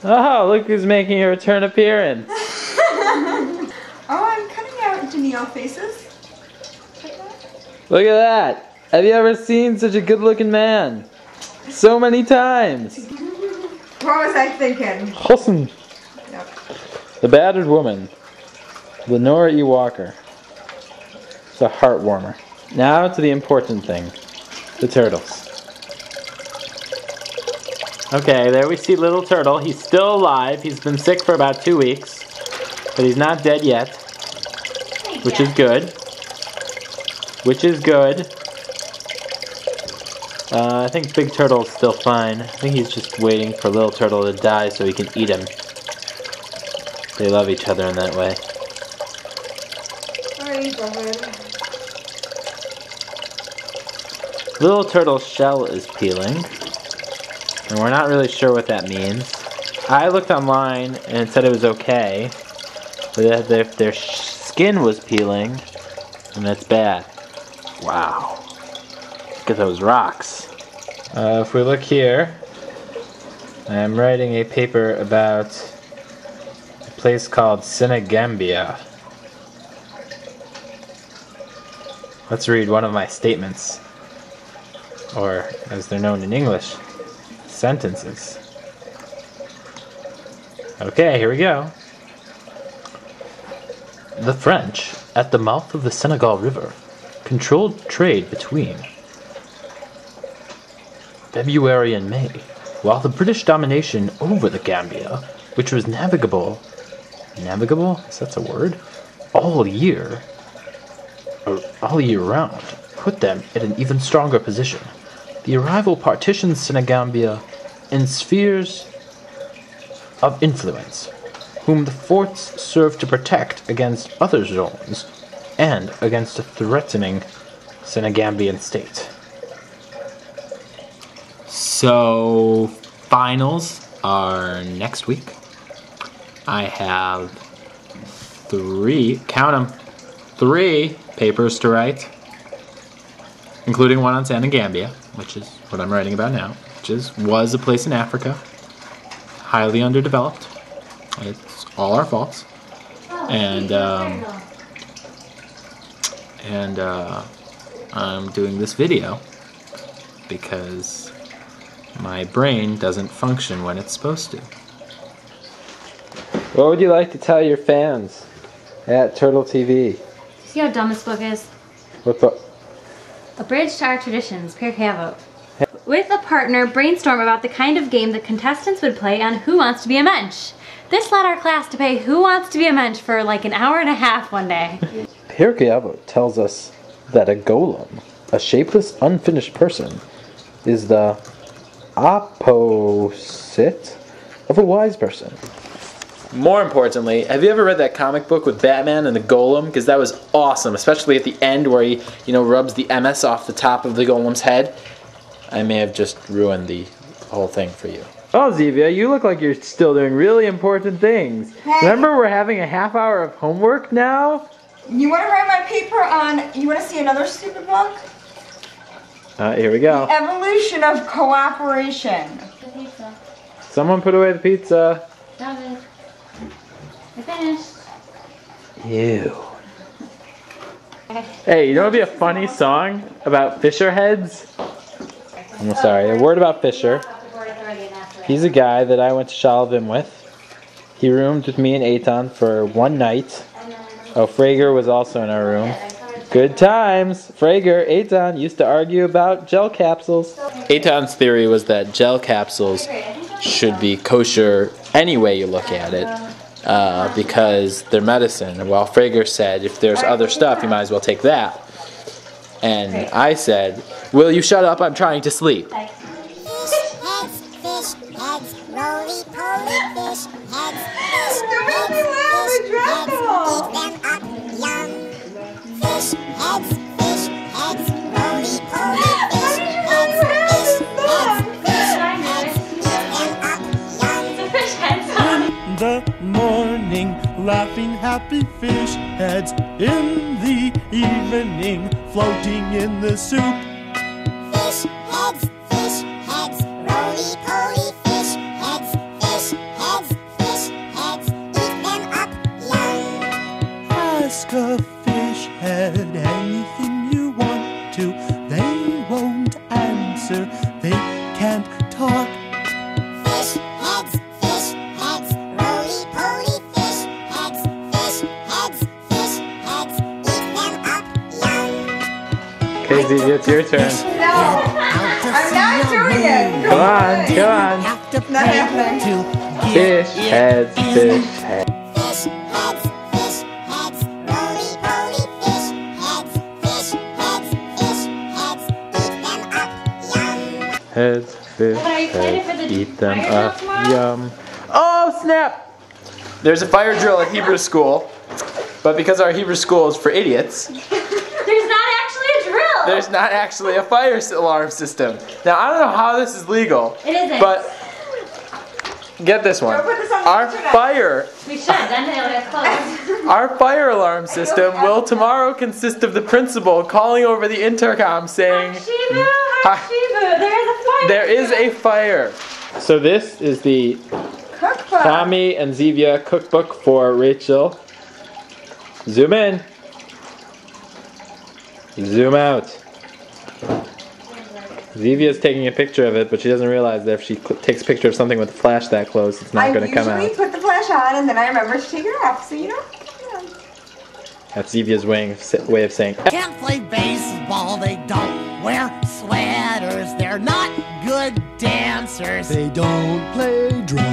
Oh, look who's making a return appearance. Oh, I'm cutting out into neon faces. Look at that. Have you ever seen such a good-looking man? So many times. What was I thinking? Awesome. Yep. The Battered Woman. Lenora E. Walker. It's a heart warmer. Now to the important thing. The turtles. Okay, there we see little turtle. He's still alive. He's been sick for about 2 weeks. But he's not dead yet. Which is good. Which is good. I think Big Turtle's still fine. I think he's just waiting for Little Turtle to die so he can eat him. They love each other in that way. Little Turtle's shell is peeling. And we're not really sure what that means. I looked online and it said it was okay. But if their skin was peeling, then that's bad. Wow. Look at those rocks. If we look here, I'm writing a paper about a place called Senegambia. Let's read one of my statements, or as they're known in English, sentences. Okay, here we go. The French, at the mouth of the Senegal River, controlled trade between February and May, while the British domination over the Gambia, which was navigable, is that a word? All year round, put them in an even stronger position. The arrival partitioned Senegambia in spheres of influence, whom the forts served to protect against other zones and against a threatening Senegambian state. So, finals are next week. I have 3 papers to write, including one on Senegambia, which is what I'm writing about now, was a place in Africa, highly underdeveloped. It's all our faults. And I'm doing this video because my brain doesn't function when it's supposed to. What would you like to tell your fans at Turtle TV? See how dumb this book is? What book? A Bridge to Our Traditions, Pierre Cavo. With a partner, brainstorm about the kind of game the contestants would play on Who Wants to Be a Mensch. This led our class to play Who Wants to Be a Mensch for like an hour and a half one day. Pierre Cavo tells us that a golem, a shapeless, unfinished person, is the opposite of a wise person. More importantly, have you ever read that comic book with Batman and the Golem? Because that was awesome, especially at the end where he, rubs the MS off the top of the Golem's head. I may have just ruined the whole thing for you. Oh, Zeeevya, you look like you're still doing really important things. Hey. Remember, we're having a half hour of homework now? You want to write my paper on, you want to see another stupid book? Here we go. The Evolution of Cooperation. The pizza. Someone put away the pizza. Stop it. I finished. Ew. Hey, you know what would be a funny song about Fisher heads? I'm sorry, a word about Fisher. He's a guy that I went to Shalvim with. He roomed with me and Eitan for one night. Oh, Frager was also in our room. Good times! Frager, Eitan used to argue about gel capsules. Eitan's theory was that gel capsules should be kosher any way you look at it. Because they're medicine. While Frager said, if there's other stuff, you might as well take that. And I said, will you shut up? I'm trying to sleep. Fish heads, roly-poly fish heads, eat them up young. Fish heads, roly-poly fish heads, eat them up young. The morning, laughing happy fish heads. In the evening, floating in the soup. Fish heads, roly-poly fish heads, can't talk. Fish heads, roly-poly fish heads, eat them up, yum. Okay, Zeeevya, it's your turn. No, I'm not doing it. Come on, come on. Have to Not pay happening. to Fish heads, fish heads. Fish heads, roly-poly fish heads, eat them up, yum. Heads, fish But are you excited for heads, the eat them fire drill up, tomorrow? yum. Oh, snap! There's a fire drill at Hebrew school, but because our Hebrew school is for idiots, There's not actually a drill. there's not actually a fire alarm system. Now, I don't know how this is legal, It isn't. but get this one. Don't put this on the Our internet. We should, then it'll get closed. Our fire alarm system will tomorrow consist of the principal calling over the intercom saying, Shibu, Shibu, there is a fire. there is a fire. So this is the Cookbook. Tommy and Zeeevya cookbook for Rachel. Zoom in. Zoom out. Zeevya's taking a picture of it, but she doesn't realize that if she takes a picture of something with the flash that close, it's not going to come I out. usually put the flash on and then I remember to take it off, so you know. That's Zeevya's way of saying, Can't play baseball, they don't wear sweaters, they're not good dancers. They don't play drums.